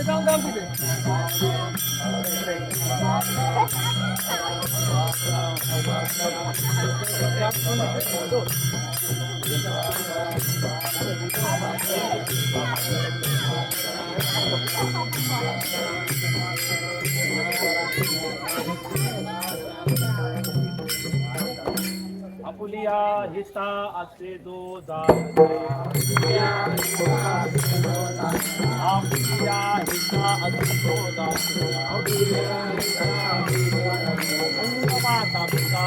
जाऊन जाऊन तिथे आपुलिया हिस्सा असे जो आपुलिया हिस्सा असे जो माता पिता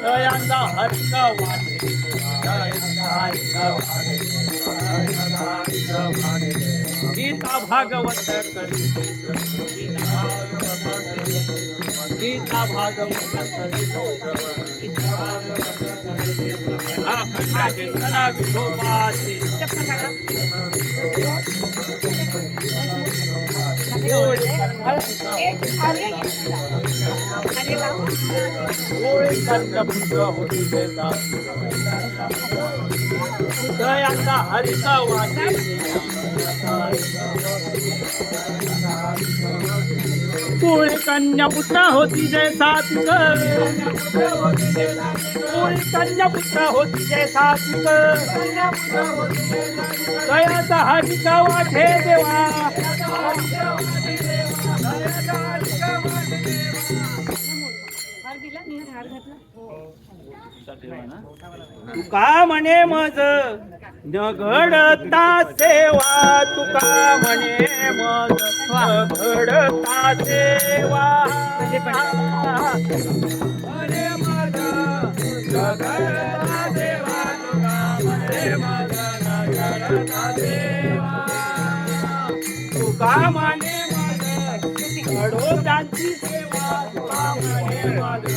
दयांदा हरिका वाटे गीता भागवत करी गीता भागवत करी जना विठोबाची दयांदा हरिका वाटे कोळी कन्या पुत्र होती जय सात्विक कोळी कन्या पुत्र होती जय सात्विक दयाचा हरिका वाटे देवा तुका म्हणे मज न घडता सेवा तुका म्हणे मज न घडता सेवा म्हणे मज न घडता सेवा तुका म्हणे मज न घडता सेवा तुका म्हणे मज घडो त्यांची सेवा तुका म्हणे मज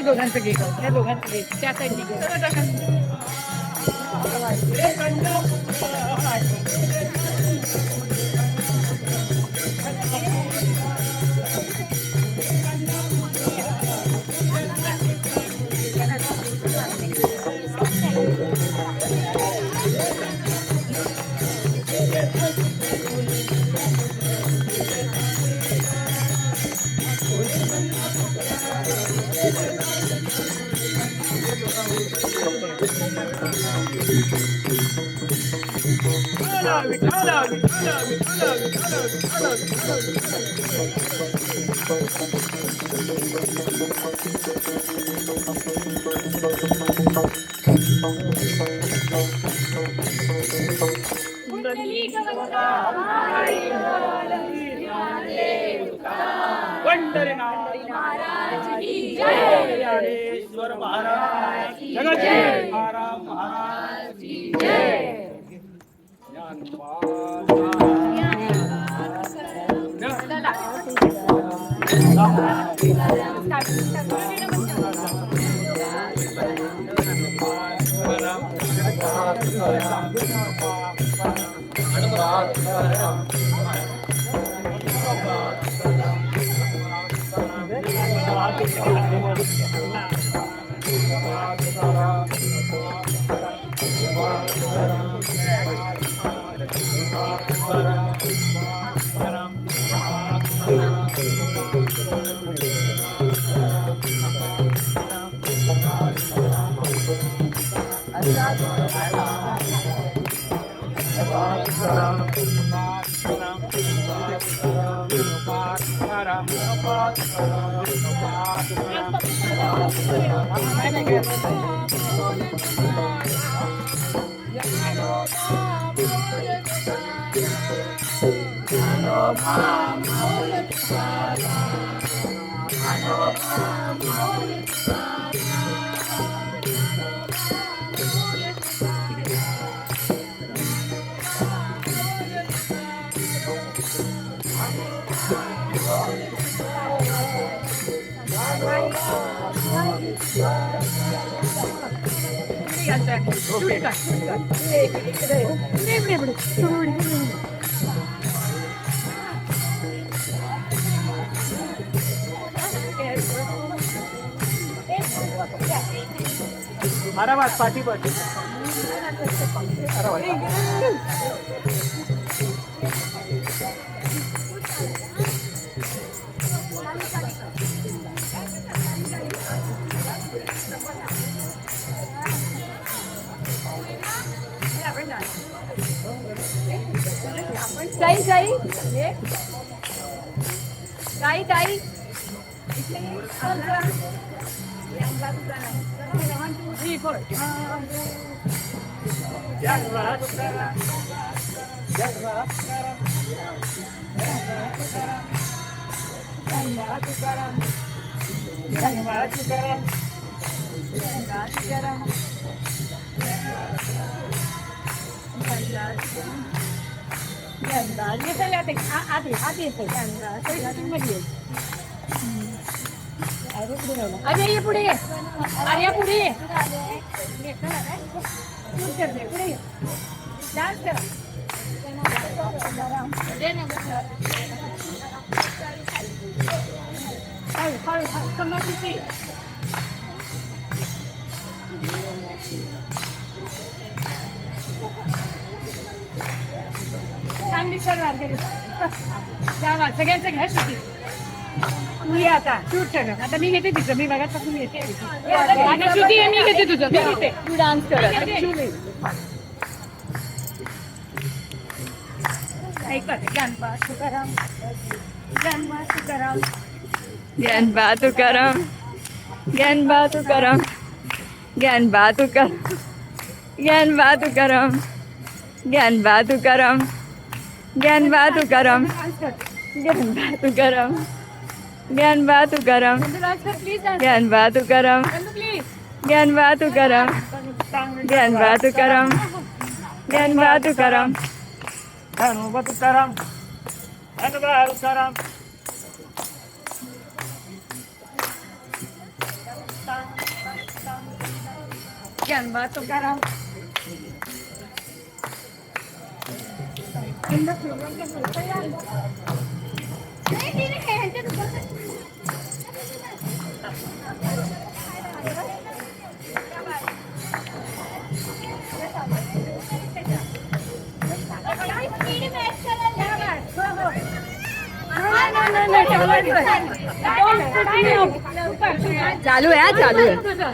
दोघांचं घे या दोघांचं घे त्या साईडने घे ज्ञानेश्वर महाराज जगत महाराज की जय। आरामात पाठी पाठी ताई ताई ताई ताई अरे ये पुढे ये अरे या पुढे ये पुढे ये डान्स कर कमाची छान दिसणार सगळ्यांचं घ्या शेती मी आता शूट सगळं आता मी घेते तिचं मी बघा पासून घेते आता श्रुती आहे मी घेते तुझं मी घेते तू डान्स कर ऐकत गणपा तुकाराम गणपा तुकाराम गणपा तुकाराम गणपा तुकाराम गणपा तुकाराम गणपा तुकाराम गणपा तुकाराम गणपा तुकाराम गणपा तुकाराम गणपा तुकाराम प्लीज गणपा तुकाराम प्लीज गणपा तुकाराम गणपा तुकाराम गणपा तुकाराम गणपा तुकाराम गणपा तुकाराम गणपा तुकाराम चालू आहे चालू आहे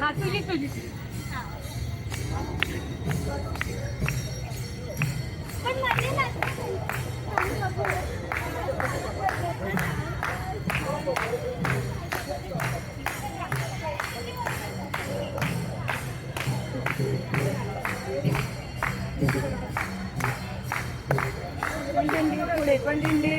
पण दिंडी